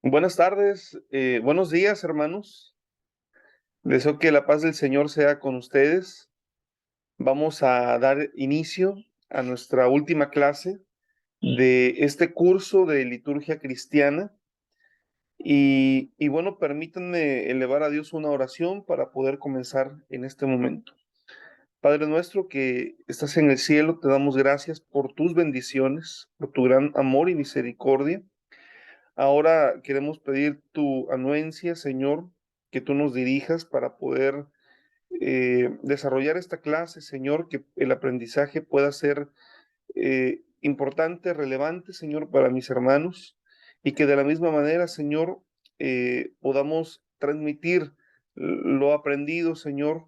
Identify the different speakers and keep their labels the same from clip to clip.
Speaker 1: Buenas tardes, buenos días, hermanos. Deseo que la paz del Señor sea con ustedes. Vamos a dar inicio a nuestra última clase de este curso de liturgia cristiana. Y bueno, permítanme elevar a Dios una oración para poder comenzar en este momento. Padre nuestro que estás en el cielo, te damos gracias por tus bendiciones, por tu gran amor y misericordia. Ahora queremos pedir tu anuencia, Señor, que tú nos dirijas para poder desarrollar esta clase, Señor, que el aprendizaje pueda ser importante, relevante, Señor, para mis hermanos, y que de la misma manera, Señor, podamos transmitir lo aprendido, Señor,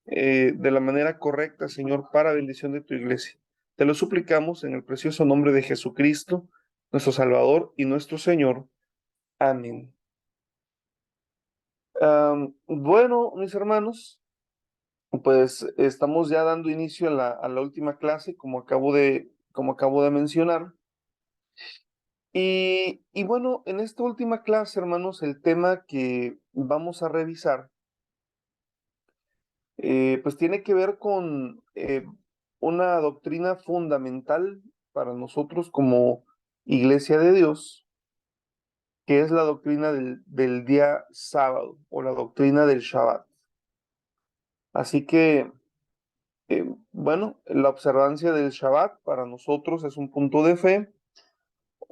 Speaker 1: de la manera correcta, Señor, para bendición de tu iglesia. Te lo suplicamos en el precioso nombre de Jesucristo, nuestro Salvador y nuestro Señor. Amén. Bueno, mis hermanos, pues estamos ya dando inicio a la última clase, como acabo de mencionar. Y bueno, en esta última clase, hermanos, el tema que vamos a revisar, pues tiene que ver con una doctrina fundamental para nosotros como Iglesia de Dios, que es la doctrina del día sábado o la doctrina del Shabbat. Así que bueno, la observancia del Shabbat para nosotros es un punto de fe,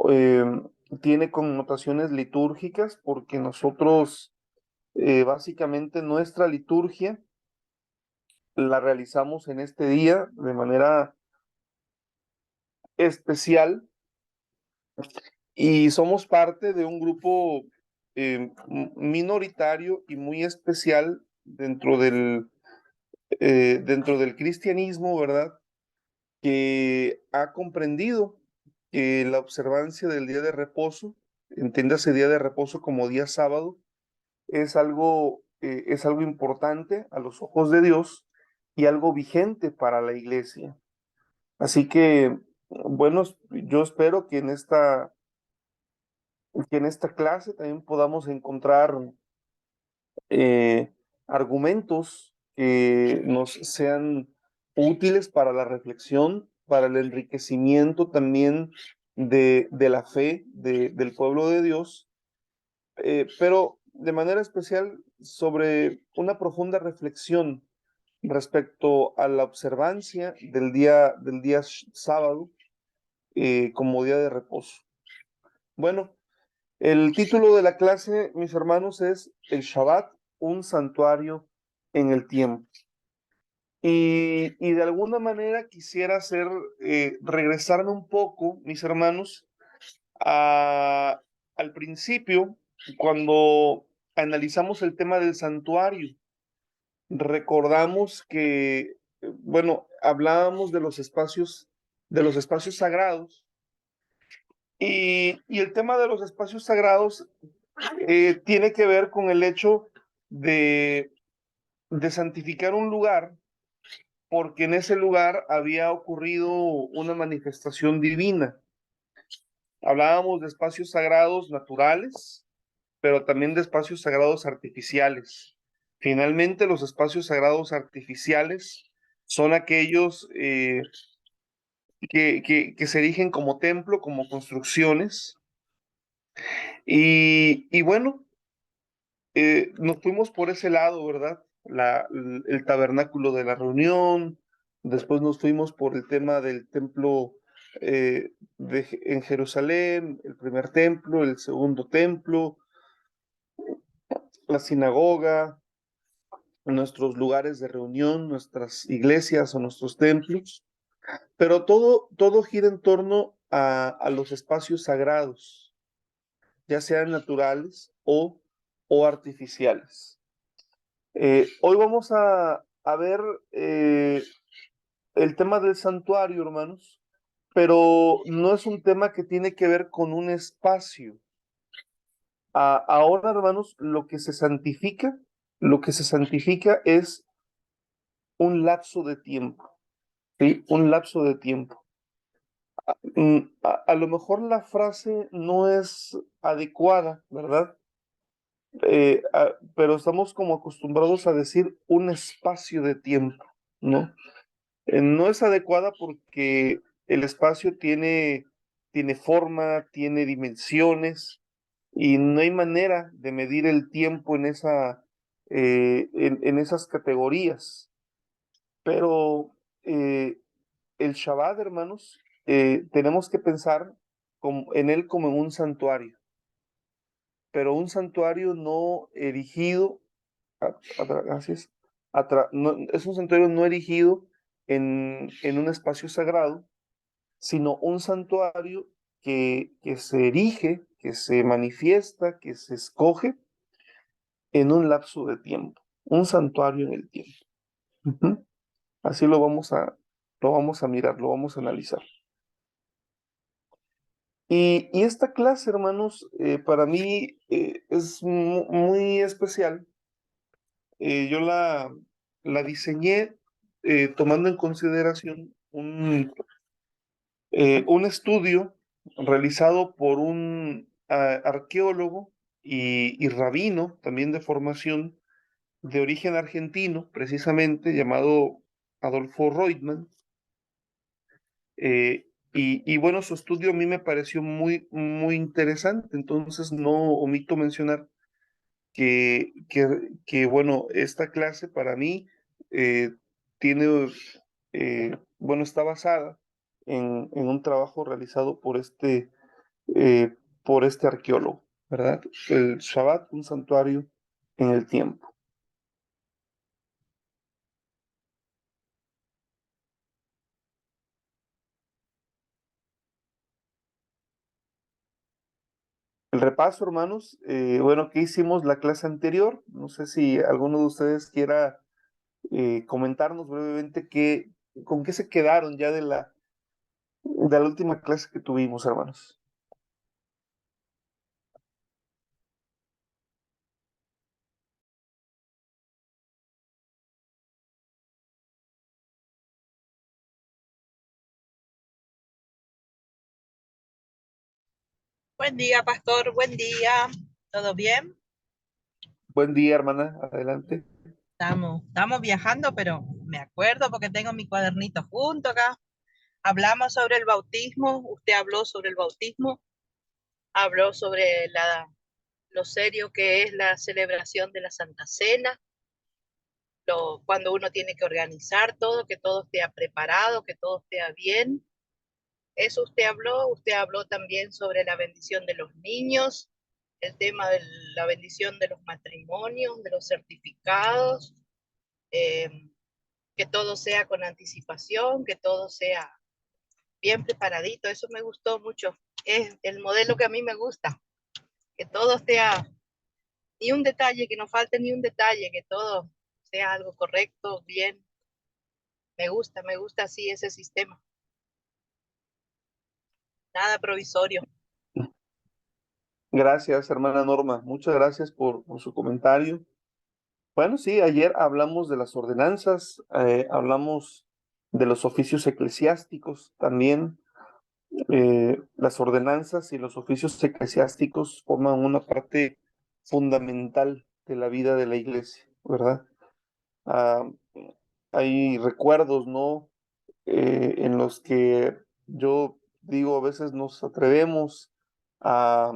Speaker 1: eh, tiene connotaciones litúrgicas porque nosotros básicamente nuestra liturgia la realizamos en este día de manera especial y somos parte de un grupo minoritario y muy especial dentro del cristianismo, ¿verdad? Que ha comprendido que la observancia del día de reposo, entiéndase día de reposo como día sábado, es algo importante a los ojos de Dios y algo vigente para la iglesia. Así que, bueno, yo espero que en esta clase también podamos encontrar eh, argumentos que nos sean útiles para la reflexión, para el enriquecimiento también de la fe del pueblo de Dios, pero de manera especial sobre una profunda reflexión respecto a la observancia del día sábado como día de reposo. Bueno, el título de la clase, mis hermanos, es El Shabbat, un santuario en el tiempo. Y de alguna manera quisiera regresarme un poco, mis hermanos, a- al principio, cuando analizamos el tema del santuario. Recordamos que, bueno, hablábamos de los espacios sagrados, y el tema de los espacios sagrados tiene que ver con el hecho de, de santificar un lugar, porque en ese lugar había ocurrido una manifestación divina. Hablábamos de espacios sagrados naturales, pero también de espacios sagrados artificiales. Finalmente, los espacios sagrados artificiales son aquellos que se erigen como templo, como construcciones. Y bueno, nos fuimos por ese lado, ¿verdad? El tabernáculo de la reunión, después nos fuimos por el tema del templo en Jerusalén, el primer templo, el segundo templo, la sinagoga, nuestros lugares de reunión, nuestras iglesias o nuestros templos, pero todo gira en torno a los espacios sagrados, ya sean naturales o artificiales. Hoy vamos a ver el tema del santuario, hermanos, pero no es un tema que tiene que ver con un espacio. Ahora, hermanos, lo que se santifica es un lapso de tiempo, ¿sí? Un lapso de tiempo. A lo mejor la frase no es adecuada, ¿verdad? Pero estamos como acostumbrados a decir un espacio de tiempo, ¿no? No es adecuada porque el espacio tiene forma, tiene dimensiones y no hay manera de medir el tiempo en esas categorías. Pero el Shabbat, hermanos, tenemos que pensar en él como en un santuario, pero un santuario no erigido, gracias, es un santuario no erigido en un espacio sagrado, sino un santuario que se erige, que se manifiesta, que se escoge en un lapso de tiempo, un santuario en el tiempo. Ujú. Así lo vamos a mirar, lo vamos a analizar. Y esta clase, hermanos, para mí es muy especial. Yo la diseñé tomando en consideración un estudio realizado por un arqueólogo y rabino, también de formación, de origen argentino, precisamente, llamado Adolfo Reutemann. Y bueno, su estudio a mí me pareció muy interesante, entonces no omito mencionar que bueno, esta clase para mí eh, tiene, bueno, está basada en un trabajo realizado eh, por este arqueólogo, ¿verdad? El Shabbat, un santuario en el tiempo. El repaso, hermanos, bueno, ¿qué hicimos la clase anterior? No sé si alguno de ustedes quiera comentarnos brevemente con qué se quedaron ya de la última clase que tuvimos, hermanos.
Speaker 2: Buen día, pastor, buen día. ¿Todo bien?
Speaker 1: Buen día, hermana, adelante.
Speaker 2: Estamos viajando, pero me acuerdo porque tengo mi cuadernito junto acá. Hablamos sobre el bautismo, usted habló sobre el bautismo, habló sobre lo serio que es la celebración de la Santa Cena, cuando uno tiene que organizar todo, que todo esté preparado, que todo esté bien. Eso usted habló también sobre la bendición de los niños, el tema de la bendición de los matrimonios, de los certificados, eh, que todo sea con anticipación, que todo sea bien preparadito. Eso me gustó mucho. Es el modelo que a mí me gusta, que todo sea, ni un detalle, que no falte ni un detalle, que todo sea algo correcto, bien. Me gusta así ese sistema. Nada provisorio.
Speaker 1: Gracias, hermana Norma. Muchas gracias por su comentario. Bueno, sí, ayer hablamos de las ordenanzas, hablamos de los oficios eclesiásticos también. Las ordenanzas y los oficios eclesiásticos forman una parte fundamental de la vida de la iglesia, ¿verdad? Ah, hay recuerdos, ¿no? En los que yo digo, a veces nos atrevemos a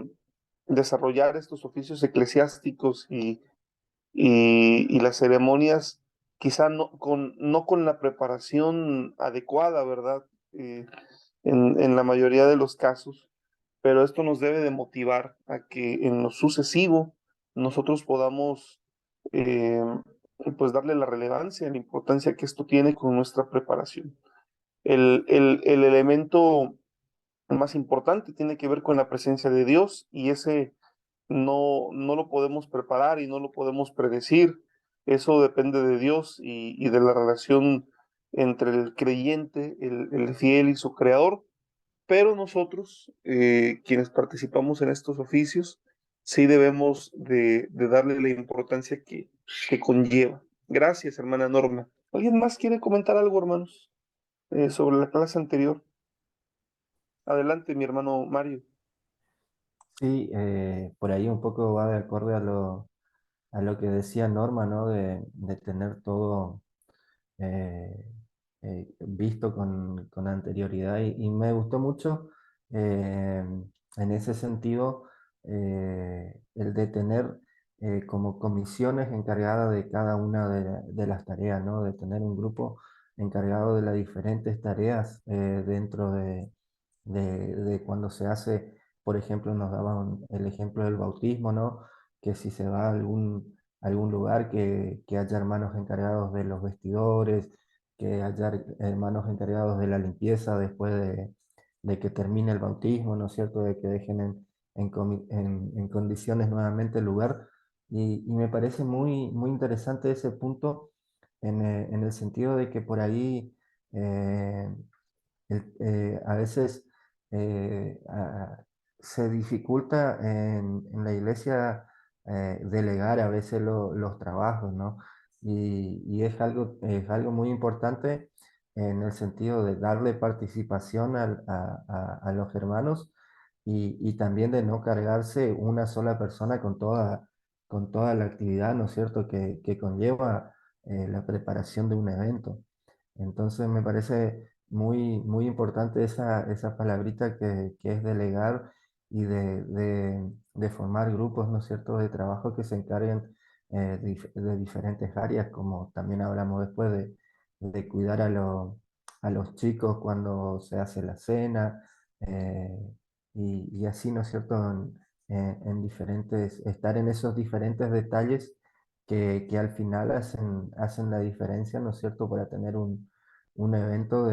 Speaker 1: desarrollar estos oficios eclesiásticos y las ceremonias, quizá no con la preparación adecuada, ¿verdad? Eh, en la mayoría de los casos, pero esto nos debe de motivar a que en lo sucesivo nosotros podamos eh, pues darle la relevancia, la importancia que esto tiene con nuestra preparación. El elemento más importante tiene que ver con la presencia de Dios y ese no lo podemos preparar y no lo podemos predecir. Eso depende de Dios y de la relación entre el creyente, el fiel y su creador. Pero nosotros, quienes participamos en estos oficios, sí debemos de darle la importancia que conlleva. Gracias, hermana Norma. ¿Alguien más quiere comentar algo, hermanos, sobre la clase anterior? Adelante, mi hermano Mario.
Speaker 3: Sí, por ahí un poco va de acuerdo a lo que decía Norma, ¿no? De tener todo eh, visto con anterioridad y me gustó mucho en ese sentido el de tener como comisiones encargadas de cada una de las tareas, ¿no? De tener un grupo encargado de las diferentes tareas dentro de cuando se hace, por ejemplo, nos daban el ejemplo del bautismo, ¿no? Que si se va a algún lugar que haya hermanos encargados de los vestidores, que haya hermanos encargados de la limpieza después de que termine el bautismo, ¿no es cierto? De que dejen en condiciones nuevamente el lugar. Y me parece muy interesante ese punto en el sentido de que por ahí a veces se dificulta en la iglesia delegar a veces los trabajos, ¿no? Y es algo muy importante en el sentido de darle participación a los hermanos y también de no cargarse una sola persona con toda la actividad, ¿no es cierto?, que conlleva la preparación de un evento. Entonces me parece muy importante esa palabrita que es delegar y de formar grupos, ¿no es cierto?, de trabajo que se encarguen de diferentes áreas, como también hablamos después de cuidar a los chicos cuando se hace la cena, y así, ¿no es cierto?, en diferentes, estar en esos diferentes detalles que al final hacen la diferencia, ¿no es cierto?, para tener un evento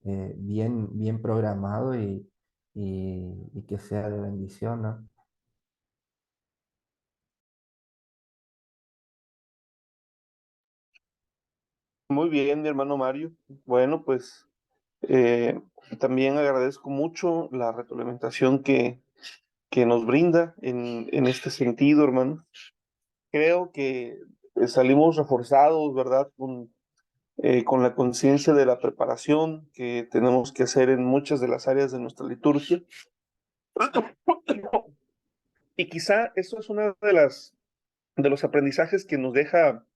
Speaker 3: bien programado y que sea de bendición, ¿no?
Speaker 1: Muy bien, mi hermano Mario. Bueno, pues eh, también agradezco mucho la retroalimentación que nos brinda en este sentido, hermano. Creo que salimos reforzados, ¿verdad? Con la conciencia de la preparación que tenemos que hacer en muchas de las áreas de nuestra liturgia. Y quizá eso es una de los aprendizajes que nos deja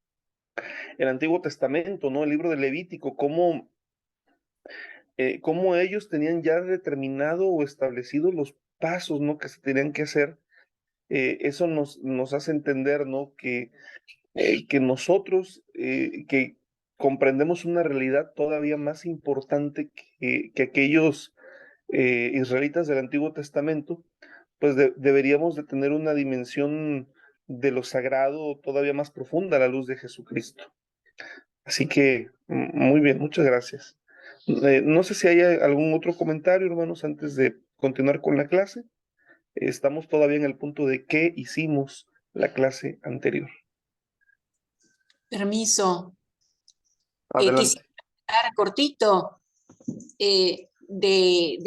Speaker 1: el Antiguo Testamento, ¿no? El libro de Levítico, cómo ellos tenían ya determinado o establecido los pasos, ¿no? Que se tenían que hacer. Eso nos hace entender, ¿no? Que nosotros, que comprendemos una realidad todavía más importante que aquellos israelitas del Antiguo Testamento, pues deberíamos de tener una dimensión de lo sagrado todavía más profunda a la luz de Jesucristo. Así que, muy bien, muchas gracias. No sé si hay algún otro comentario, hermanos, antes de continuar con la clase. Estamos todavía en el punto de qué hicimos la clase anterior.
Speaker 4: Permiso. Quisiera
Speaker 1: Adelante.
Speaker 4: dar cortito de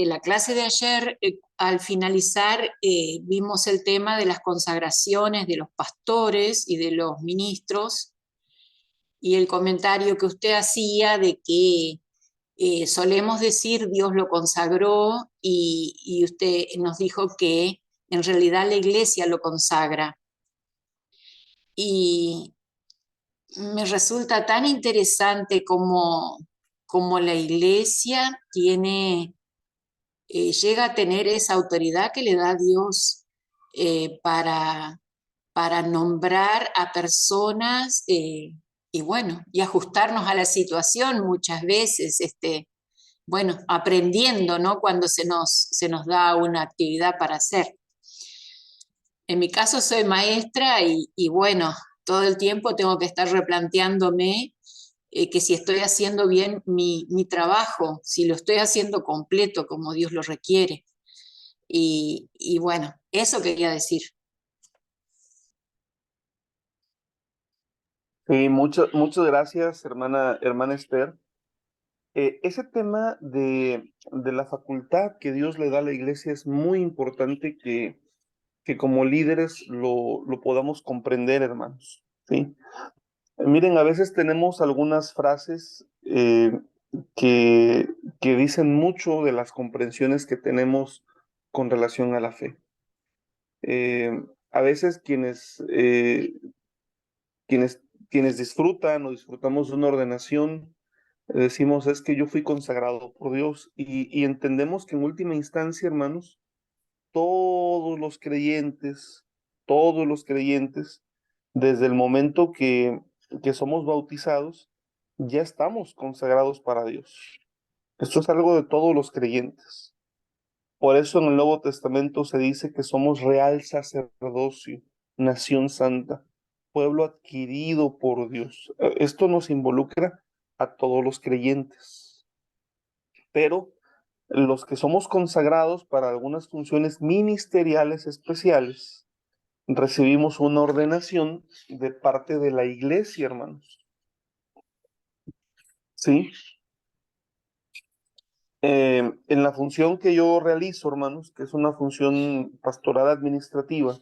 Speaker 4: la clase de ayer. Al finalizar, vimos el tema de las consagraciones de los pastores y de los ministros y el comentario que usted hacía de que solemos decir Dios lo consagró y usted nos dijo que en realidad la iglesia lo consagra. Y me resulta tan interesante como la iglesia llega a tener esa autoridad que le da Dios para nombrar a personas y bueno, y ajustarnos a la situación muchas veces, bueno, aprendiendo, ¿no? Cuando se nos da una actividad para hacer. En mi caso soy maestra y bueno, todo el tiempo tengo que estar replanteándome que si estoy haciendo bien mi trabajo, si lo estoy haciendo completo como Dios lo requiere. Y bueno, eso quería decir.
Speaker 1: Sí, muchas gracias, hermana Esther. Ese tema de la facultad que Dios le da a la iglesia es muy importante que como líderes lo podamos comprender, hermanos. ¿Sí? Miren, a veces tenemos algunas frases que, que dicen mucho de las comprensiones que tenemos con relación a la fe. A veces quienes, quienes disfrutan o disfrutamos de una ordenación, decimos, es que yo fui consagrado por Dios y entendemos que en última instancia, hermanos, todos los creyentes, todos los creyentes, desde el momento que somos bautizados, ya estamos consagrados para Dios. Esto es algo de todos los creyentes. Por eso en el Nuevo Testamento se dice que somos real sacerdocio, nación santa, pueblo adquirido por Dios. Esto nos involucra a todos los creyentes, pero los que somos consagrados para algunas funciones ministeriales especiales, recibimos una ordenación de parte de la iglesia, hermanos. ¿Sí? En la función que yo realizo, hermanos, que es una función pastoral administrativa,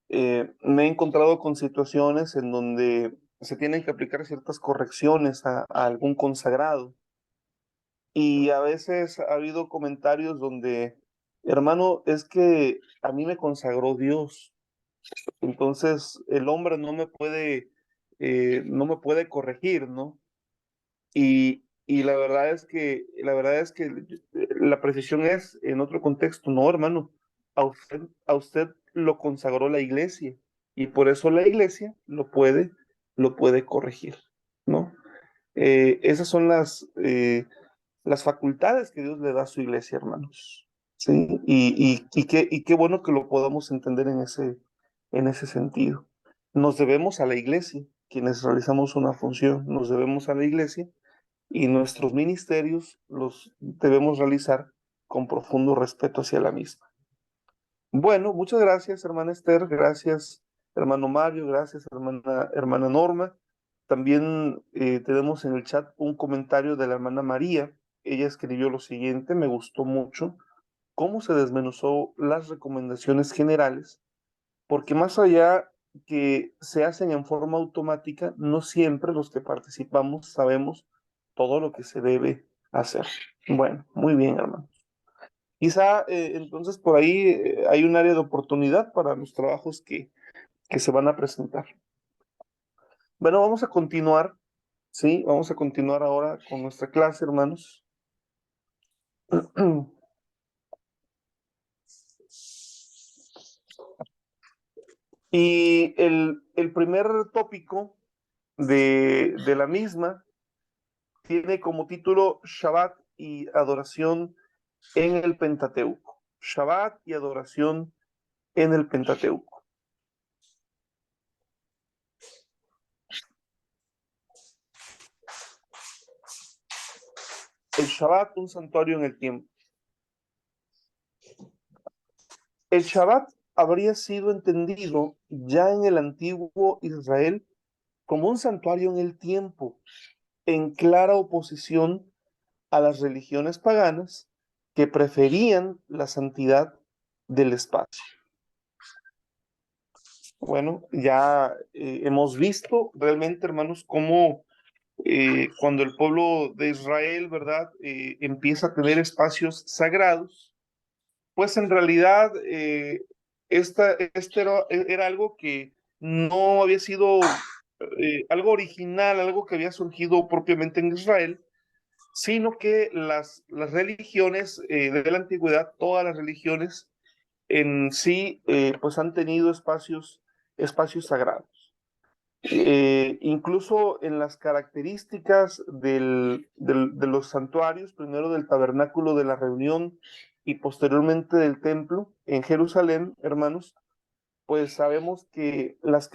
Speaker 1: me he encontrado con situaciones en donde se tienen que aplicar ciertas correcciones a algún consagrado. Y a veces ha habido comentarios donde, hermano, es que a mí me consagró Dios, entonces el hombre no me puede corregir, ¿no? Y la verdad es que la precisión es en otro contexto, no, hermano, a usted lo consagró la iglesia y por eso la iglesia lo puede corregir, ¿no? Esas son las facultades que Dios le da a su iglesia, hermanos, ¿sí? Y qué bueno que lo podamos entender en ese sentido. Nos debemos a la iglesia, quienes realizamos una función, nos debemos a la iglesia y nuestros ministerios los debemos realizar con profundo respeto hacia la misma. Bueno, muchas gracias, hermana Esther, gracias, hermano Mario, gracias, hermana Norma. También tenemos en el chat un comentario de la hermana María. Ella escribió lo siguiente, me gustó mucho cómo se desmenuzó las recomendaciones generales, porque más allá que se hacen en forma automática, no siempre los que participamos sabemos todo lo que se debe hacer. Bueno, muy bien, hermanos. Quizá entonces por ahí hay un área de oportunidad para los trabajos que se van a presentar. Bueno, vamos a continuar, ¿sí? Vamos a continuar ahora con nuestra clase, hermanos. Y el primer tópico de la misma tiene como título Shabbat y adoración en el Pentateuco. Shabbat y adoración en el Pentateuco. El Shabbat, un santuario en el tiempo. El Shabbat habría sido entendido ya en el antiguo Israel como un santuario en el tiempo, en clara oposición a las religiones paganas que preferían la santidad del espacio. Bueno, ya hemos visto realmente, hermanos, cómo cuando el pueblo de Israel, ¿verdad?, empieza a tener espacios sagrados, pues en realidad este era algo que no había sido algo original, algo que había surgido propiamente en Israel, sino que las religiones de la antigüedad, todas las religiones en sí, pues han tenido espacios sagrados. Incluso en las características de los santuarios, primero del tabernáculo de la reunión y posteriormente del templo en Jerusalén, hermanos, pues sabemos que las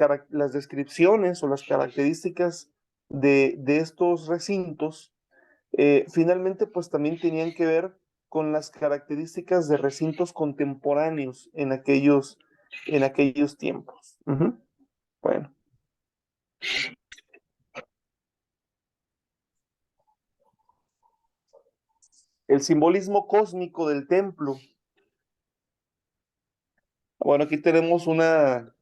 Speaker 1: descripciones o las características de estos recintos finalmente pues también tenían que ver con las características de recintos contemporáneos en aquellos tiempos. Bueno. El simbolismo cósmico del templo. Bueno, aquí tenemos una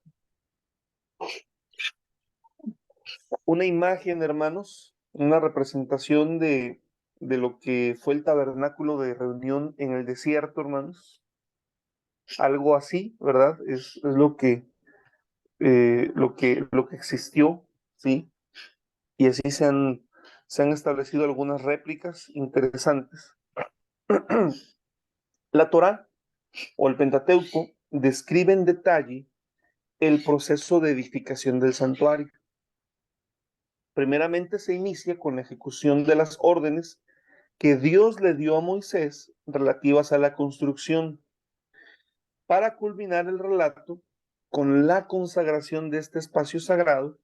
Speaker 1: imagen, hermanos, una representación de lo que fue el tabernáculo de reunión en el desierto, hermanos. Algo así, ¿verdad? Es lo que existió, ¿sí? Y así se han establecido algunas réplicas interesantes. La Torá o el Pentateuco describe en detalle el proceso de edificación del santuario. Primeramente se inicia con la ejecución de las órdenes que Dios le dio a Moisés relativas a la construcción, para culminar el relato con la consagración de este espacio sagrado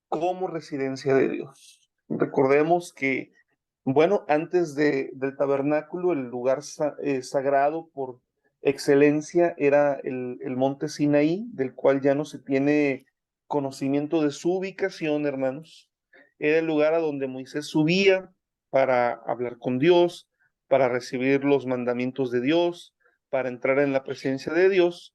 Speaker 1: como residencia de Dios. Recordemos que, bueno, antes del tabernáculo, el lugar sagrado por excelencia era el monte Sinaí, del cual ya no se tiene conocimiento de su ubicación, hermanos. Era el lugar a donde Moisés subía para hablar con Dios, para recibir los mandamientos de Dios, para entrar en la presencia de Dios,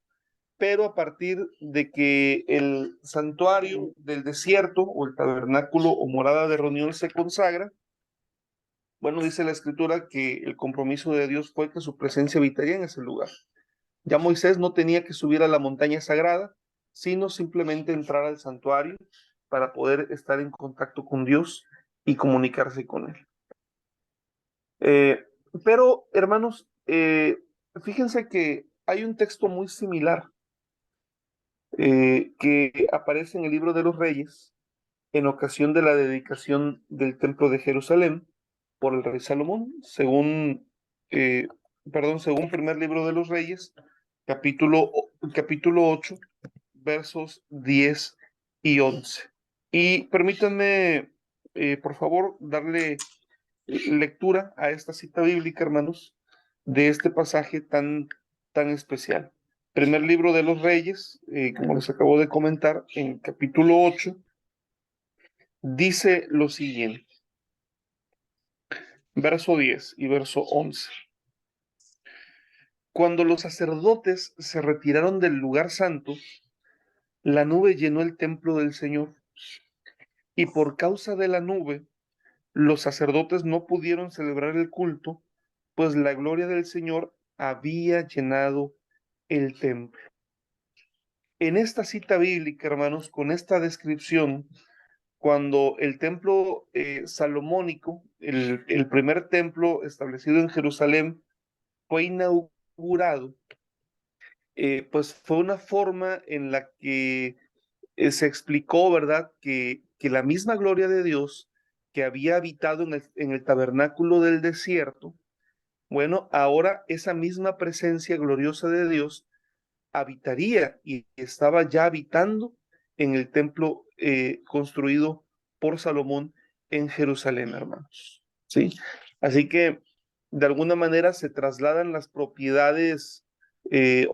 Speaker 1: pero a partir de que el santuario del desierto o el tabernáculo o morada de reunión se consagra, bueno, dice la escritura que el compromiso de Dios fue que su presencia habitaría en ese lugar. Ya Moisés no tenía que subir a la montaña sagrada, sino simplemente entrar al santuario para poder estar en contacto con Dios y comunicarse con él. Pero, hermanos, fíjense que hay un texto muy similar que aparece en el libro de los Reyes en ocasión de la dedicación del templo de Jerusalén por el rey Salomón, eh, según primer libro de los Reyes, capítulo, capítulo 8, versos 10 y 11. Y permítanme, por favor, darle lectura a esta cita bíblica, hermanos, de este pasaje tan especial. Primer libro de los Reyes, como les acabo de comentar, en capítulo 8, dice lo siguiente, verso 10 y verso 11. Cuando los sacerdotes se retiraron del lugar santo, la nube llenó el templo del Señor, y por causa de la nube, los sacerdotes no pudieron celebrar el culto, pues la gloria del Señor había llenado el templo. En esta cita bíblica, hermanos, con esta descripción, cuando el templo salomónico, el primer templo establecido en Jerusalén, fue inaugurado, pues fue una forma en la que se explicó, ¿verdad?, que la misma gloria de Dios que había habitado en el tabernáculo del desierto, bueno, ahora esa misma presencia gloriosa de Dios habitaría y estaba ya habitando en el templo construido por Salomón en Jerusalén, hermanos. ¿Sí? Así que de alguna manera se trasladan las propiedades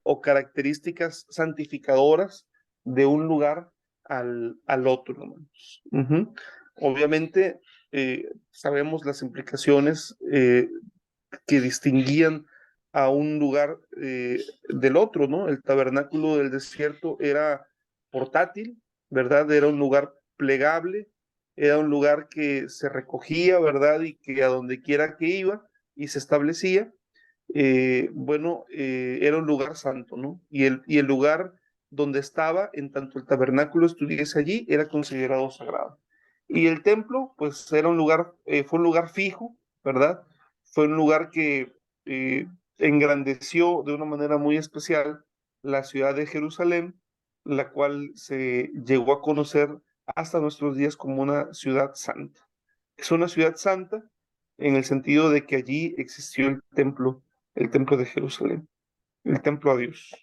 Speaker 1: o características santificadoras de un lugar al otro, hermanos. Obviamente sabemos las implicaciones que distinguían a un lugar del otro, ¿no? El tabernáculo del desierto era portátil, ¿verdad? Era un lugar plegable, era un lugar que se recogía, ¿verdad? Y que a donde quiera que iba y se establecía, era un lugar santo, ¿no? Y el lugar donde estaba, en tanto el tabernáculo estuviese allí, era considerado sagrado. Y el templo, pues era un lugar, fue un lugar fijo, ¿verdad? Fue un lugar que engrandeció de una manera muy especial la ciudad de Jerusalén, la cual se llegó a conocer hasta nuestros días como una ciudad santa. Es una ciudad santa en el sentido de que allí existió el templo de Jerusalén, el templo a Dios.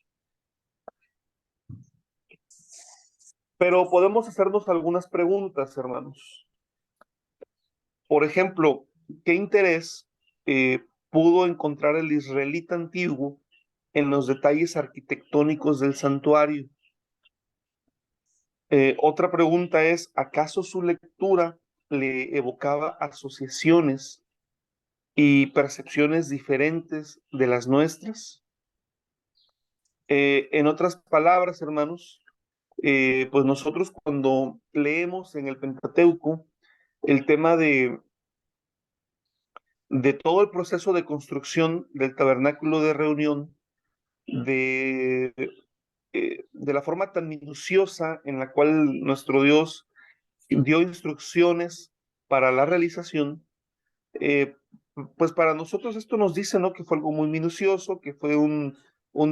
Speaker 1: Pero podemos hacernos algunas preguntas, hermanos. Por ejemplo, ¿qué interés pudo encontrar el israelita antiguo en los detalles arquitectónicos del santuario? Otra pregunta es, ¿acaso su lectura le evocaba asociaciones y percepciones diferentes de las nuestras? En otras palabras, hermanos, pues nosotros cuando leemos en el Pentateuco, el tema de todo el proceso de construcción del tabernáculo de reunión, de, de la forma tan minuciosa en la cual nuestro Dios dio instrucciones para la realización. eh, pues para nosotros esto nos dice, ¿no? Que fue algo muy minucioso, que fue un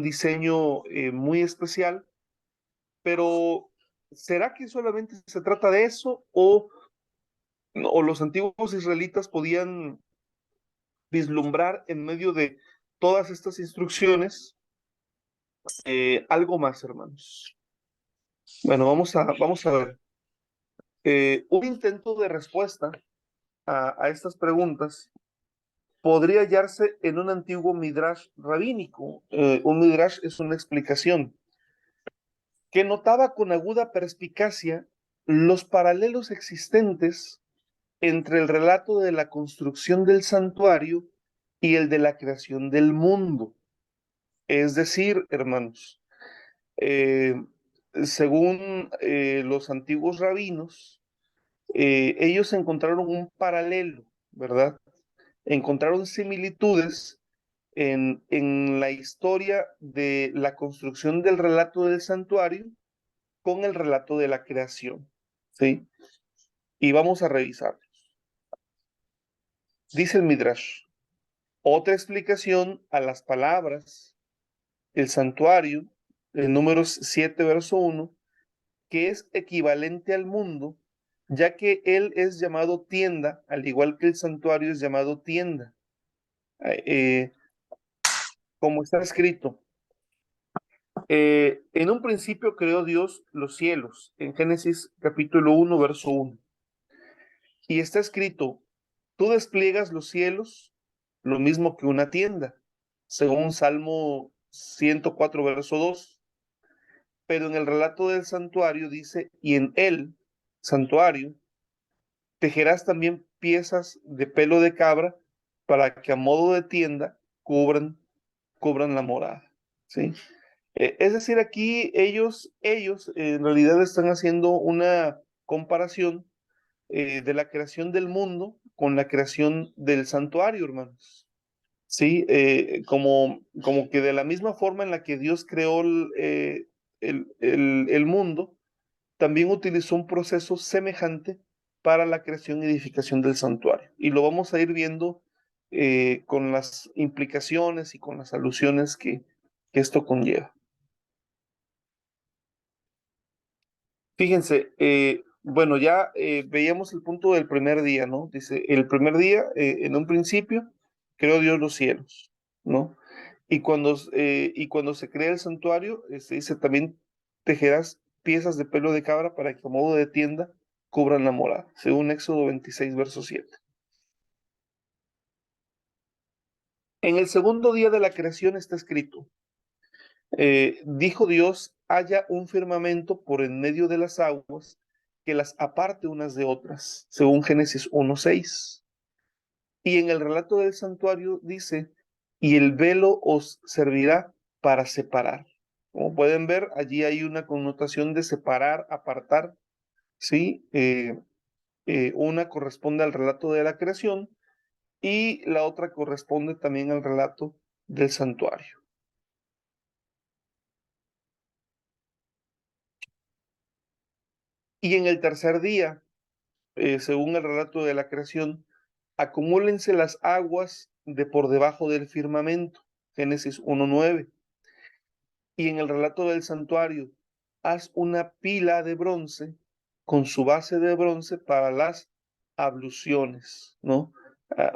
Speaker 1: diseño muy especial, pero ¿será que solamente se trata de eso o los antiguos israelitas podían vislumbrar en medio de todas estas instrucciones algo más, hermanos? Bueno, vamos a ver. Un intento de respuesta a estas preguntas podría hallarse en un antiguo midrash rabínico. Un midrash es una explicación que notaba con aguda perspicacia los paralelos existentes entre el relato de la construcción del santuario y el de la creación del mundo. Es decir, hermanos, eh, según los antiguos rabinos, ellos encontraron un paralelo, ¿verdad? Encontraron similitudes en la historia de la construcción del relato del santuario con el relato de la creación, ¿sí? Y vamos a revisar. Dice el Midrash, otra explicación a las palabras, el santuario, en Números 7, verso 1, que es equivalente al mundo, ya que él es llamado tienda, al igual que el santuario es llamado tienda. Eh, como está escrito, en un principio creó Dios los cielos, en Génesis capítulo 1, verso 1. Y está escrito, tú despliegas los cielos lo mismo que una tienda, según Salmo 104, verso 2. Pero en el relato del santuario dice, y en el santuario tejerás también piezas de pelo de cabra para que a modo de tienda cubran la morada. ¿Sí? Es decir, aquí ellos en realidad están haciendo una comparación de la creación del mundo con la creación del santuario, hermanos. Sí, como que de la misma forma en la que Dios creó el mundo, también utilizó un proceso semejante para la creación y edificación del santuario. Y lo vamos a ir viendo con las implicaciones y con las alusiones que esto conlleva. Fíjense, bueno, ya veíamos el punto del primer día, ¿no? Dice, el primer día, en un principio, creó Dios los cielos, ¿no? Y cuando se crea el santuario, se dice también tejerás piezas de pelo de cabra para que a modo de tienda cubran la morada, según Éxodo 26, verso 7. En el segundo día de la creación está escrito, dijo Dios, haya un firmamento por en medio de las aguas que las aparte unas de otras, según Génesis 1:6. Y en el relato del santuario dice, y el velo os servirá para separar. Como pueden ver, allí hay una connotación de separar, apartar, ¿sí? Una corresponde al relato de la creación y la otra corresponde también al relato del santuario. Y en el tercer día, según el relato de la creación, acumúlense las aguas de por debajo del firmamento, Génesis 1:9. Y en el relato del santuario, haz una pila de bronce con su base de bronce para las abluciones, ¿no?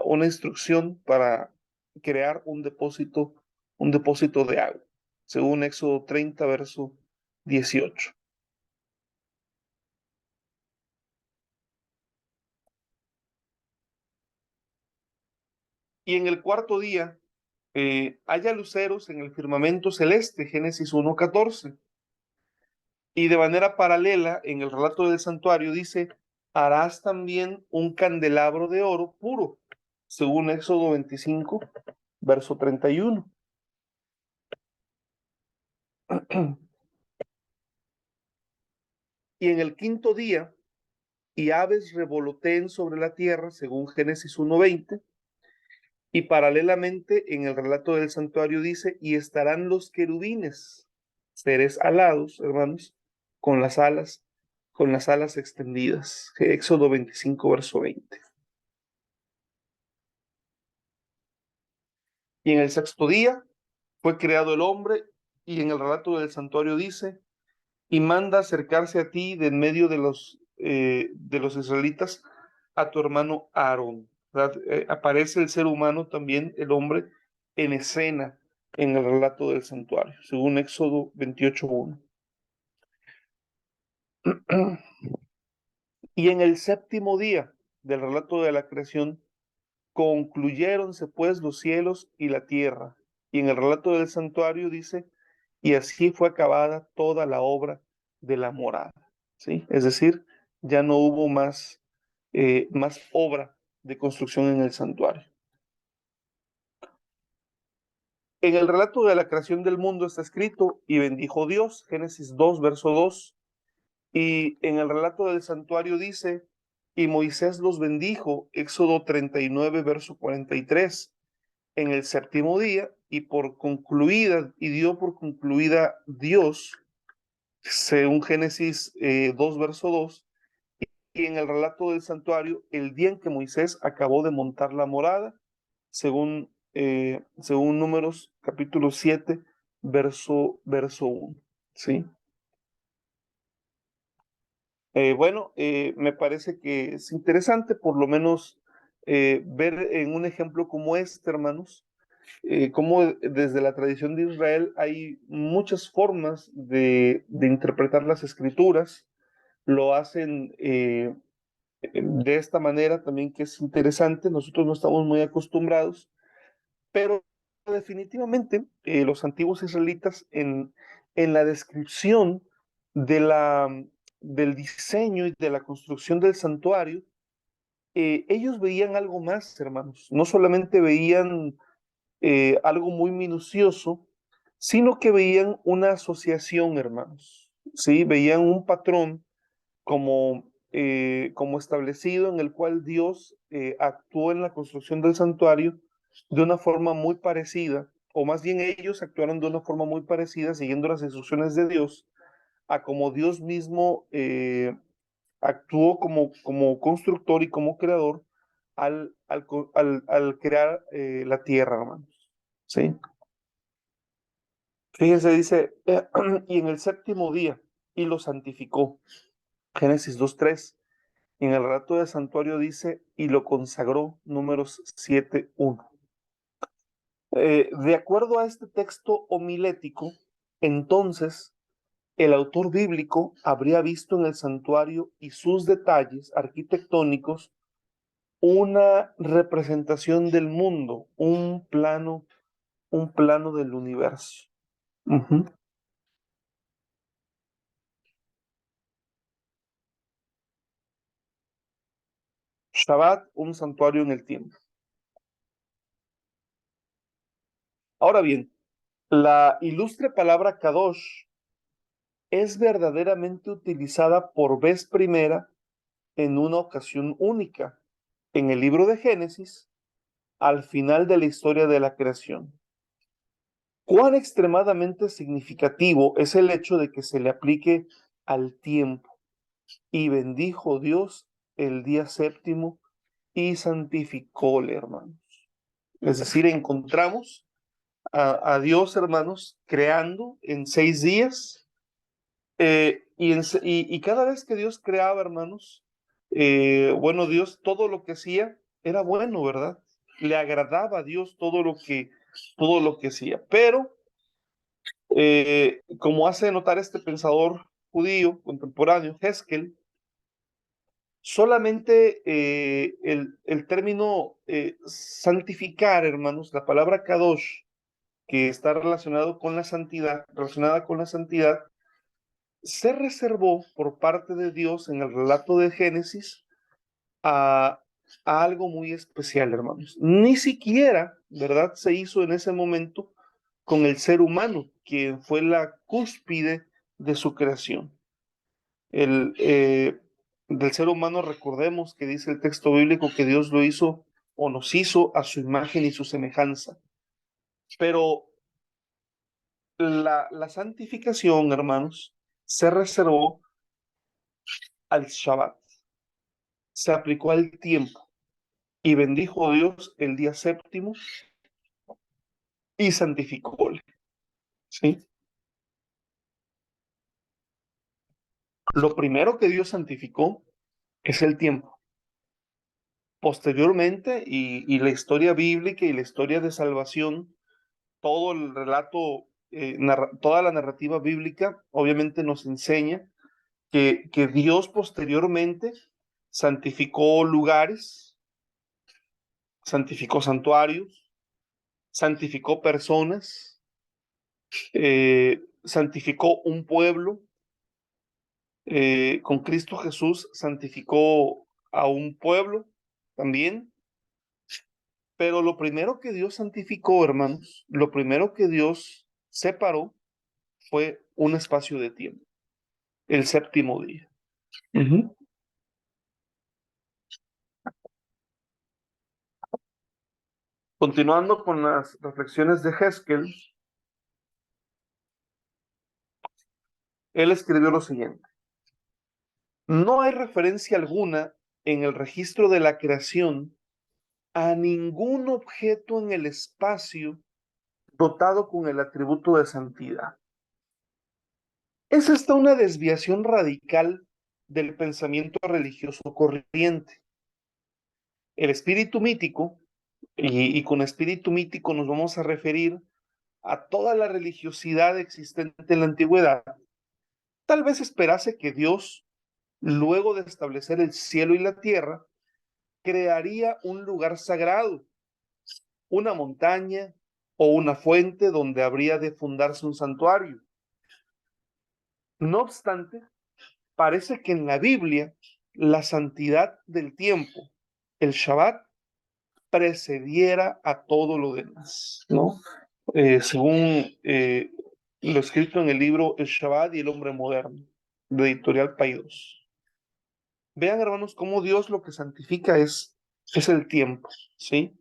Speaker 1: Una instrucción para crear un depósito de agua, según Éxodo 30, verso 18. Y en el cuarto día, haya luceros en el firmamento celeste, Génesis 1:14. Y de manera paralela, en el relato del santuario dice, harás también un candelabro de oro puro, según Éxodo 25, verso 31. Y en el quinto día, y aves revoloteen sobre la tierra, según Génesis 1:20. Y paralelamente en el relato del santuario dice, y estarán los querubines, seres alados, hermanos, con las alas extendidas. Éxodo 25, verso 20. Y en el sexto día fue creado el hombre, y en el relato del santuario dice, y manda acercarse a ti de en medio de los israelitas a tu hermano Aarón. Aparece el ser humano también, el hombre, en escena en el relato del santuario, según Éxodo 28:1. Y en el séptimo día del relato de la creación, concluyéronse pues los cielos y la tierra. Y en el relato del santuario dice, y así fue acabada toda la obra de la morada. ¿Sí? Es decir, ya no hubo más obra de construcción en el santuario. En el relato de la creación del mundo está escrito, y bendijo Dios, Génesis 2, verso 2, y en el relato del santuario dice, y Moisés los bendijo, Éxodo 39, verso 43, en el séptimo día, y dio por concluida Dios, según Génesis 2, verso 2, y en el relato del santuario, el día en que Moisés acabó de montar la morada, según Números capítulo 7, verso 1. ¿Sí? Me parece que es interesante por lo menos ver en un ejemplo como este, hermanos, cómo desde la tradición de Israel hay muchas formas de interpretar las escrituras. Lo hacen de esta manera también, que es interesante. Nosotros no estamos muy acostumbrados, pero definitivamente los antiguos israelitas en la descripción de del diseño y de la construcción del santuario, ellos veían algo más, hermanos. No solamente veían algo muy minucioso, sino que veían una asociación, hermanos. ¿Sí? Veían un patrón como establecido, en el cual Dios actuó en la construcción del santuario de una forma muy parecida, o más bien ellos actuaron de una forma muy parecida, siguiendo las instrucciones de Dios, a como Dios mismo actuó como constructor y como creador al crear la tierra, hermanos. ¿Sí? Fíjense, dice, y en el séptimo día, y lo santificó. Génesis 2:3. Y en el relato del santuario dice, y lo consagró, Números 7:1. De acuerdo a este texto homilético, entonces el autor bíblico habría visto en el santuario y sus detalles arquitectónicos una representación del mundo, un plano del universo. Uh-huh. Shabbat, un santuario en el tiempo. Ahora bien, la ilustre palabra Kadosh es verdaderamente utilizada por vez primera en una ocasión única, en el libro de Génesis, al final de la historia de la creación. Cuán extremadamente significativo es el hecho de que se le aplique al tiempo. Y bendijo Dios el día séptimo y santificóle, hermanos. Es decir, encontramos a Dios, hermanos, creando en 6 días. Y cada vez que Dios creaba, hermanos, Dios todo lo que hacía era bueno, ¿verdad? Le agradaba a Dios todo lo que hacía. Pero, como hace notar este pensador judío contemporáneo, Heskel, solamente el término santificar, hermanos, la palabra kadosh, que está relacionada con la santidad, se reservó por parte de Dios en el relato de Génesis a, a algo muy especial, hermanos. Ni siquiera, ¿verdad?, se hizo en ese momento con el ser humano, quien fue la cúspide de su creación. El, del ser humano, recordemos que dice el texto bíblico que Dios lo hizo o nos hizo a su imagen y su semejanza. Pero la santificación, hermanos, se reservó al Shabbat, se aplicó al tiempo y bendijo Dios el día séptimo y santificóle. ¿Sí? Lo primero que Dios santificó es el tiempo. Posteriormente, y la historia bíblica y la historia de salvación, todo el relato, toda la narrativa bíblica, obviamente nos enseña que Dios posteriormente santificó lugares, santificó santuarios, santificó personas, santificó un pueblo. Con Cristo Jesús santificó a un pueblo también. Pero lo primero que Dios santificó, hermanos, lo primero que Dios separó fue un espacio de tiempo, el séptimo día. Ujú. Continuando con las reflexiones de Heskel, él escribió lo siguiente: no hay referencia alguna en el registro de la creación a ningún objeto en el espacio dotado con el atributo de santidad. Es esta una desviación radical del pensamiento religioso corriente. El espíritu mítico, y con espíritu mítico nos vamos a referir a toda la religiosidad existente en la antigüedad, tal vez esperase que Dios, luego de establecer el cielo y la tierra, crearía un lugar sagrado, una montaña o una fuente donde habría de fundarse un santuario. No obstante, parece que en la Biblia la santidad del tiempo, el Shabbat, precediera a todo lo demás, ¿no? Según lo escrito en el libro El Shabbat y el hombre moderno, de Editorial Paidós. Vean, hermanos, cómo Dios lo que santifica es el tiempo, ¿sí?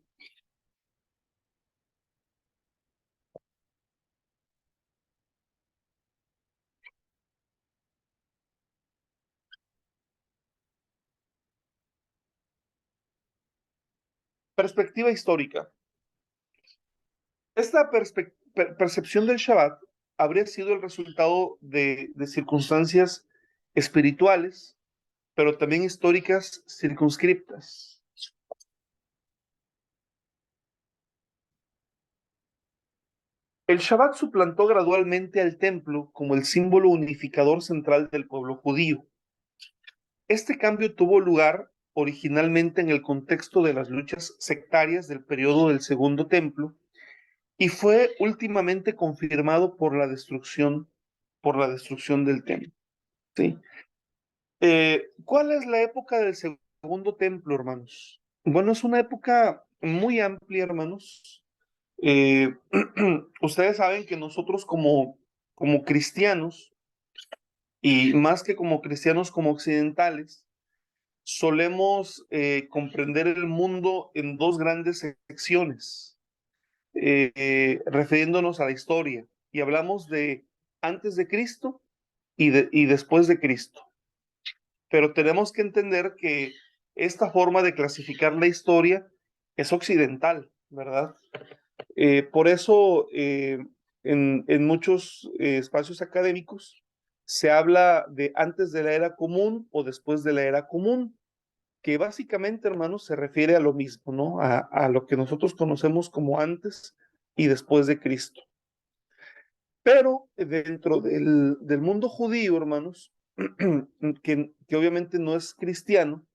Speaker 1: Perspectiva histórica. Esta percepción del Shabbat habría sido el resultado de circunstancias espirituales, pero también históricas circunscriptas. El Shabbat suplantó gradualmente al templo como el símbolo unificador central del pueblo judío. Este cambio tuvo lugar originalmente en el contexto de las luchas sectarias del periodo del Segundo Templo y fue últimamente confirmado por la destrucción del templo. ¿Sí? ¿Cuál es la época del Segundo Templo, hermanos? Bueno, es una época muy amplia, hermanos. Ustedes saben que nosotros como cristianos, y más que como cristianos como occidentales, solemos comprender el mundo en dos grandes secciones, refiriéndonos a la historia, y hablamos de antes de Cristo y después de Cristo. Pero tenemos que entender que esta forma de clasificar la historia es occidental, ¿verdad? Por eso, en muchos espacios académicos se habla de antes de la era común o después de la era común, que básicamente, hermanos, se refiere a lo mismo, ¿no? A lo que nosotros conocemos como antes y después de Cristo. Pero dentro del mundo judío, hermanos, que obviamente no es cristiano,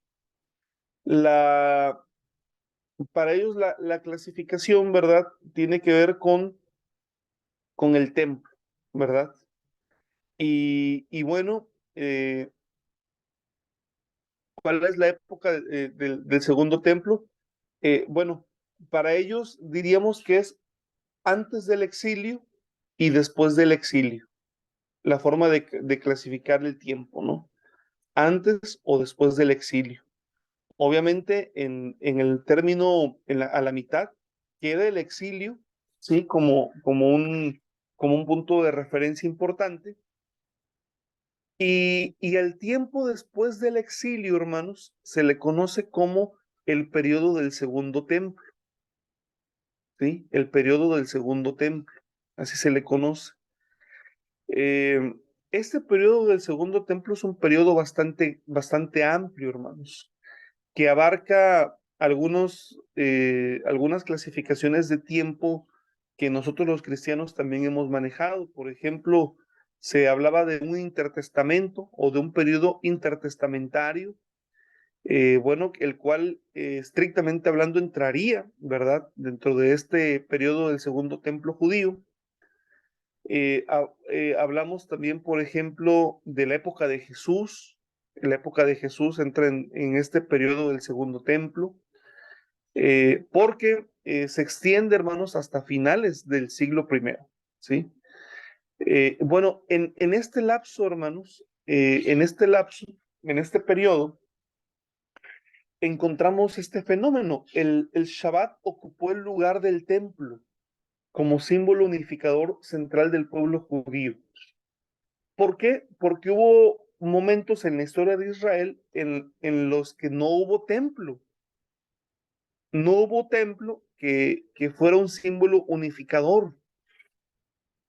Speaker 1: para ellos la clasificación, ¿verdad? Tiene que ver con el templo, ¿verdad? Y bueno, ¿cuál es la época del segundo templo? Bueno, para ellos diríamos que es antes del exilio y después del exilio, la forma de clasificar el tiempo, ¿no? antes o después del exilio. Obviamente, en el término, a la mitad, queda el exilio, ¿sí? Como un punto de referencia importante. Y al tiempo después del exilio, hermanos, se le conoce como el periodo del segundo templo, ¿sí? El periodo del segundo templo, así se le conoce. Eh, este periodo del segundo templo es un periodo bastante amplio, hermanos, que abarca algunas clasificaciones de tiempo que nosotros los cristianos también hemos manejado. Por ejemplo, se hablaba de un intertestamento o de un periodo intertestamentario, bueno, el cual estrictamente hablando entraría, ¿verdad?, dentro de este periodo del segundo templo judío. Hablamos también, por ejemplo, de la época de Jesús. La época de Jesús entra en este periodo del segundo templo, porque se extiende, hermanos, hasta finales del siglo primero, ¿sí? Bueno, en este lapso, hermanos, en este periodo, encontramos este fenómeno. El Shabbat ocupó el lugar del templo como símbolo unificador central del pueblo judío. ¿Por qué? Porque hubo momentos en la historia de Israel en los que no hubo templo. No hubo templo que fuera un símbolo unificador.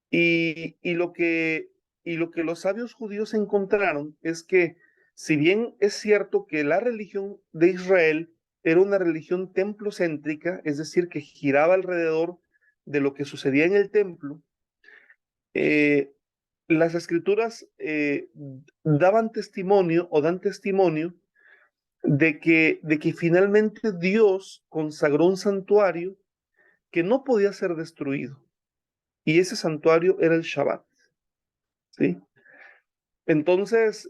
Speaker 1: Y, y, lo que, y lo que los sabios judíos encontraron es que, si bien es cierto que la religión de Israel era una religión templocéntrica, es decir, que giraba alrededor de lo que sucedía en el templo, eh, las escrituras daban testimonio o dan testimonio de que finalmente Dios consagró un santuario que no podía ser destruido. Y ese santuario era el Shabbat, ¿sí? Entonces,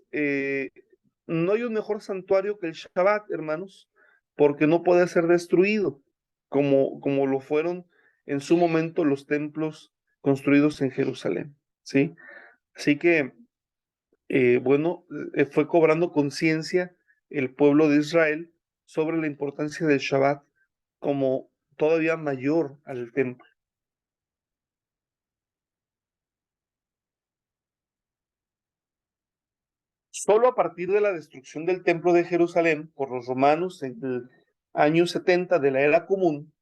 Speaker 1: no hay un mejor santuario que el Shabbat, hermanos, porque no puede ser destruido, como lo fueron en su momento los templos construidos en Jerusalén, ¿sí? Así que, bueno, fue cobrando conciencia el pueblo de Israel sobre la importancia del Shabbat como todavía mayor al templo. Solo a partir de la destrucción del templo de Jerusalén por los romanos en el año 70 de la era común,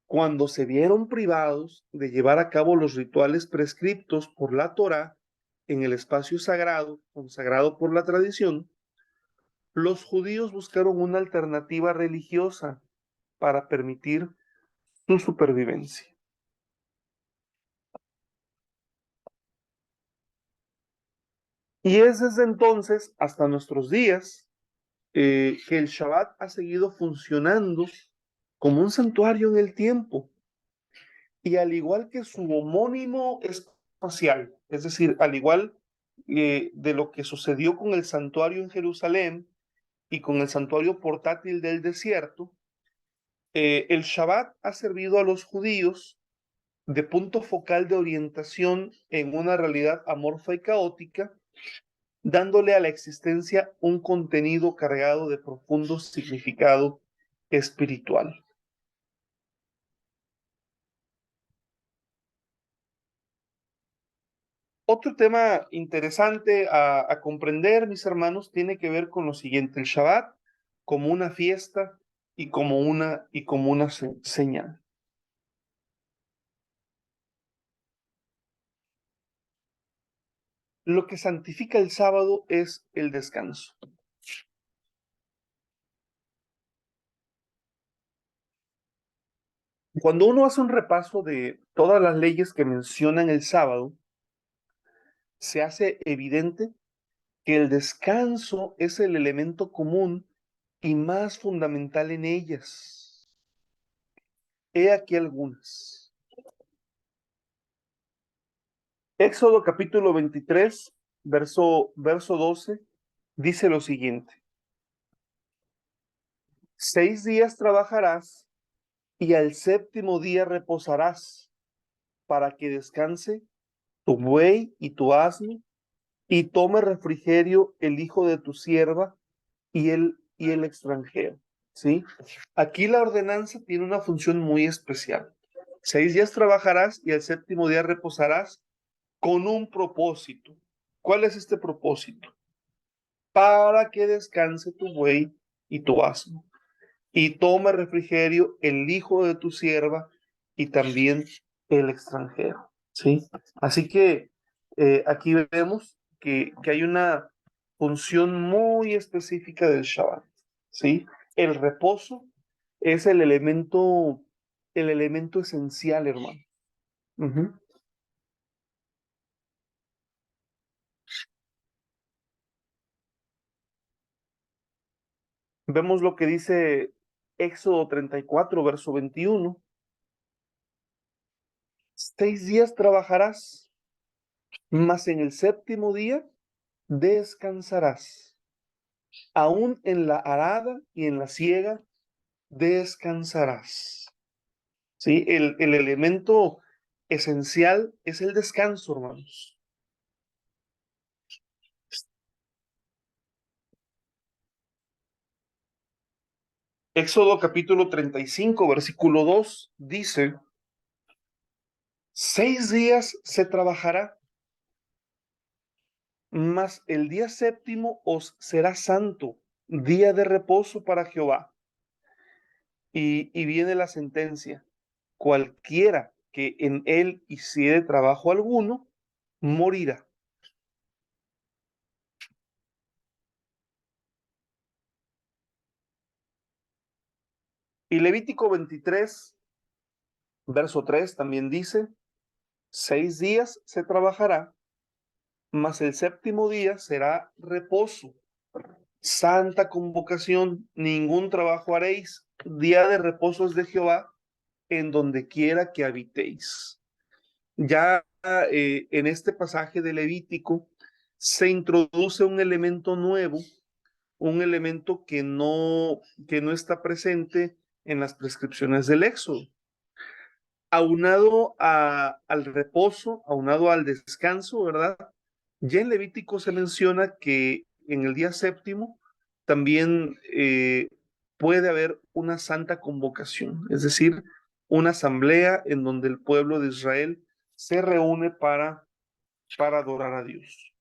Speaker 1: cuando se vieron privados de llevar a cabo los rituales prescriptos por la Torá en el espacio sagrado, consagrado por la tradición, los judíos buscaron una alternativa religiosa para permitir su supervivencia. Y es desde entonces hasta nuestros días que el Shabbat ha seguido funcionando como un santuario en el tiempo. Y al igual que su homónimo espacial, es decir, al igual de lo que sucedió con el santuario en Jerusalén y con el santuario portátil del desierto, el Shabbat ha servido a los judíos de punto focal de orientación en una realidad amorfa y caótica, dándole a la existencia un contenido cargado de profundo significado espiritual. Otro tema interesante a comprender, mis hermanos, tiene que ver con lo siguiente: el Shabbat como una fiesta y como una señal. Lo que santifica el sábado es el descanso. Cuando uno hace un repaso de todas las leyes que mencionan el sábado, se hace evidente que el descanso es el elemento común y más fundamental en ellas. He aquí algunas. Éxodo capítulo 23, verso 12, dice lo siguiente: 6 días trabajarás y al séptimo día reposarás, para que descanse tu buey y tu asno, y tome refrigerio el hijo de tu sierva y el extranjero, ¿sí? Aquí la ordenanza tiene una función muy especial. 6 días trabajarás y el séptimo día reposarás con un propósito. ¿Cuál es este propósito? Para que descanse tu buey y tu asno, y tome refrigerio el hijo de tu sierva y también el extranjero, ¿sí? Así que aquí vemos que hay una función muy específica del Shabbat, ¿sí? El reposo es el elemento esencial, hermano. Ujú. Vemos lo que dice Éxodo 34, verso 21. 6 días trabajarás, mas en el séptimo día descansarás. Aún en la arada y en la siega descansarás. ¿Sí? El elemento esencial es el descanso, hermanos. Éxodo capítulo 35, versículo 2 dice: 6 días se trabajará, mas el día séptimo os será santo, día de reposo para Jehová. Y viene la sentencia: cualquiera que en él hiciere trabajo alguno, morirá. Y Levítico 23, verso 3 también dice: 6 días se trabajará, mas el séptimo día será reposo, santa convocación, ningún trabajo haréis, día de reposo es de Jehová, en donde quiera que habitéis. Ya en este pasaje de Levítico se introduce un elemento nuevo, un elemento que no está presente en las prescripciones del Éxodo. Al reposo, aunado al descanso, ¿verdad? Ya en Levítico se menciona que en el día séptimo también puede haber una santa convocación, es decir, una asamblea en donde el pueblo de Israel se reúne para adorar a Dios.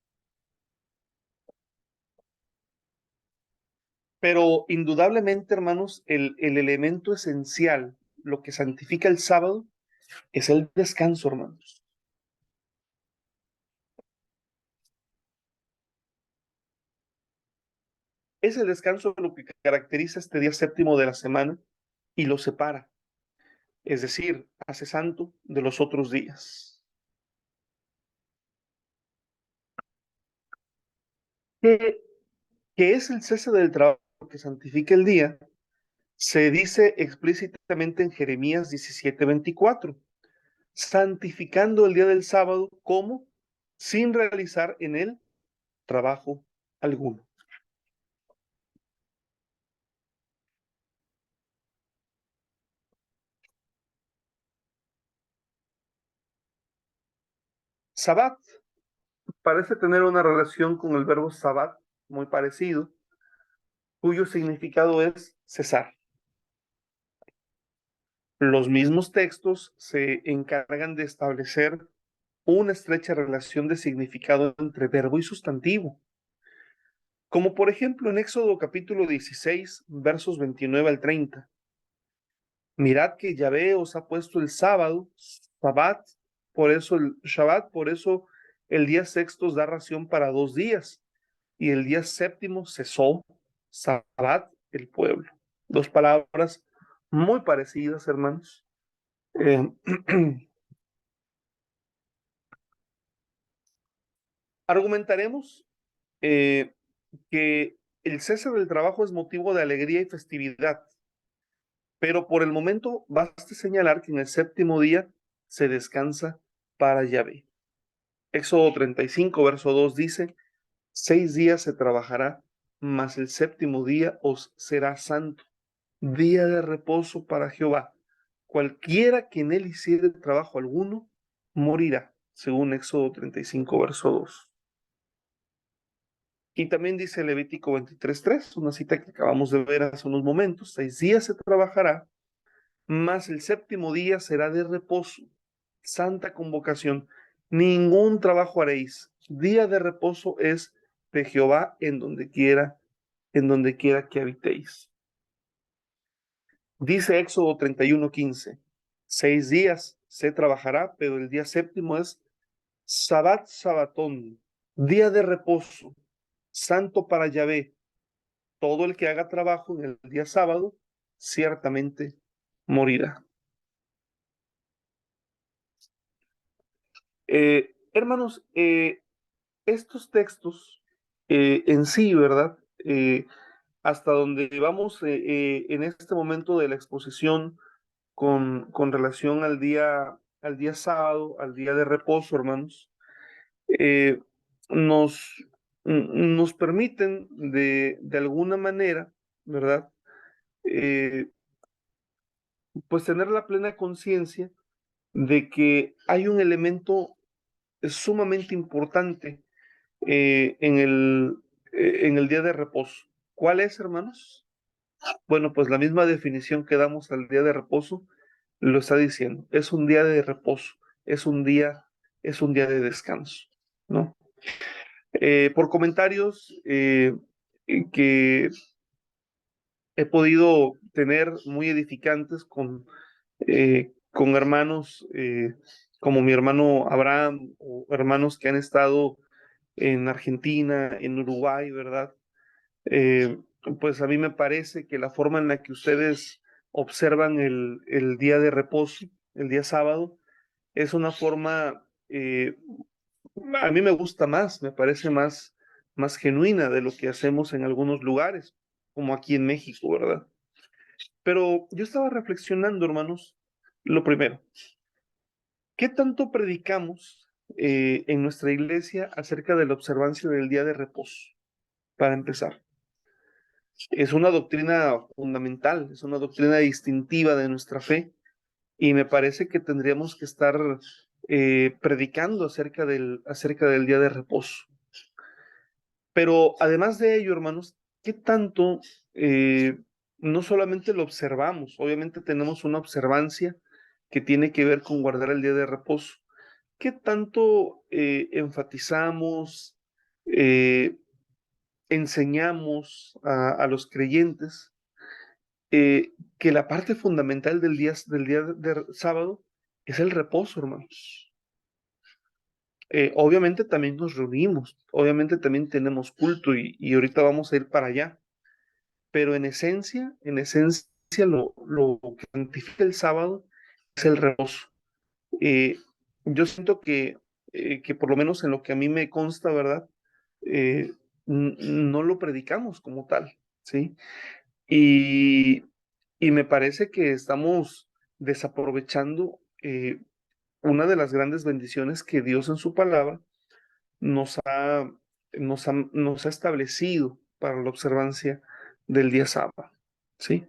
Speaker 1: Pero indudablemente, hermanos, el elemento esencial, lo que santifica el sábado, es el descanso, hermanos. Es el descanso lo que caracteriza este día séptimo de la semana y lo separa, es decir, hace santo de los otros días. ¿Qué, qué es el cese del trabajo que santifica el día? Se dice explícitamente en Jeremías 17:24, santificando el día del sábado como sin realizar en él trabajo alguno. Sabbat parece tener una relación con el verbo sabat muy parecido, cuyo significado es cesar. Los mismos textos se encargan de establecer una estrecha relación de significado entre verbo y sustantivo, como por ejemplo en Éxodo capítulo 16, versos 29 al 30. Mirad que Yahvé os ha puesto el sábado, Sabbat, por eso el Shabbat, por eso el día sexto os da ración para 2 días, y el día séptimo cesó, Sabbat, el pueblo. Dos palabras muy parecidas, hermanos. Eh, argumentaremos eh, que el cese del trabajo es motivo de alegría y festividad, pero por el momento basta señalar que en el séptimo día se descansa para Yahvé. Éxodo 35, verso 2 dice: 6 días se trabajará, mas el séptimo día os será santo, día de reposo para Jehová. Cualquiera que en él hiciere trabajo alguno, morirá, según Éxodo 35, verso 2. Y también dice Levítico 23:3, una cita que acabamos de ver hace unos momentos: 6 días se trabajará, mas el séptimo día será de reposo, santa convocación. Ningún trabajo haréis. Día de reposo es de Jehová en donde quiera que habitéis. Dice Éxodo 31:15, 6 días se trabajará, pero el día séptimo es Sabbat Sabatón, día de reposo, santo para Yahvé. Todo el que haga trabajo en el día sábado, ciertamente morirá. Hermanos, estos textos en sí, ¿verdad? Hasta donde vamos en este momento de la exposición con relación al día sábado, al día de reposo, hermanos, eh, nos, nos permiten de alguna manera, ¿verdad? Eh, pues tener la plena conciencia de que hay un elemento sumamente importante en el día de reposo. ¿Cuál es, hermanos? Bueno, pues la misma definición que damos al día de reposo lo está diciendo. Es un día de reposo, es un día de descanso, ¿no? Por comentarios que he podido tener muy edificantes con hermanos como mi hermano Abraham, o hermanos que han estado en Argentina, en Uruguay, ¿verdad? Eh, pues a mí me parece que la forma en la que ustedes observan el día de reposo, el día sábado, es una forma, a mí me gusta más, me parece más genuina de lo que hacemos en algunos lugares, como aquí en México, ¿verdad? Pero yo estaba reflexionando, hermanos, lo primero, ¿qué tanto predicamos en nuestra iglesia acerca de la observancia del día de reposo? Para empezar, es una doctrina fundamental, es una doctrina distintiva de nuestra fe, y me parece que tendríamos que estar predicando acerca del día de reposo. Pero además de ello, hermanos, ¿qué tanto no solamente lo observamos? Obviamente tenemos una observancia que tiene que ver con guardar el día de reposo. ¿Qué tanto enfatizamos, eh, enseñamos a los creyentes que la parte fundamental del día de sábado es el reposo, hermanos? Obviamente también nos reunimos, obviamente también tenemos culto y ahorita vamos a ir para allá, pero en esencia lo que santifica el sábado es el reposo. Eh, yo siento que por lo menos en lo que a mí me consta, ¿verdad? Eh, no lo predicamos como tal, ¿sí? Y, y me parece que estamos desaprovechando una de las grandes bendiciones que Dios en su palabra nos ha, nos ha establecido para la observancia del día sábado, ¿sí?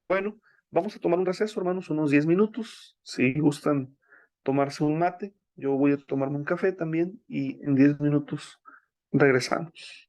Speaker 1: Bueno, vamos a tomar un receso, hermanos, unos 10 minutos. Si gustan tomarse un mate, yo voy a tomarme un café también y en 10 minutos regresamos.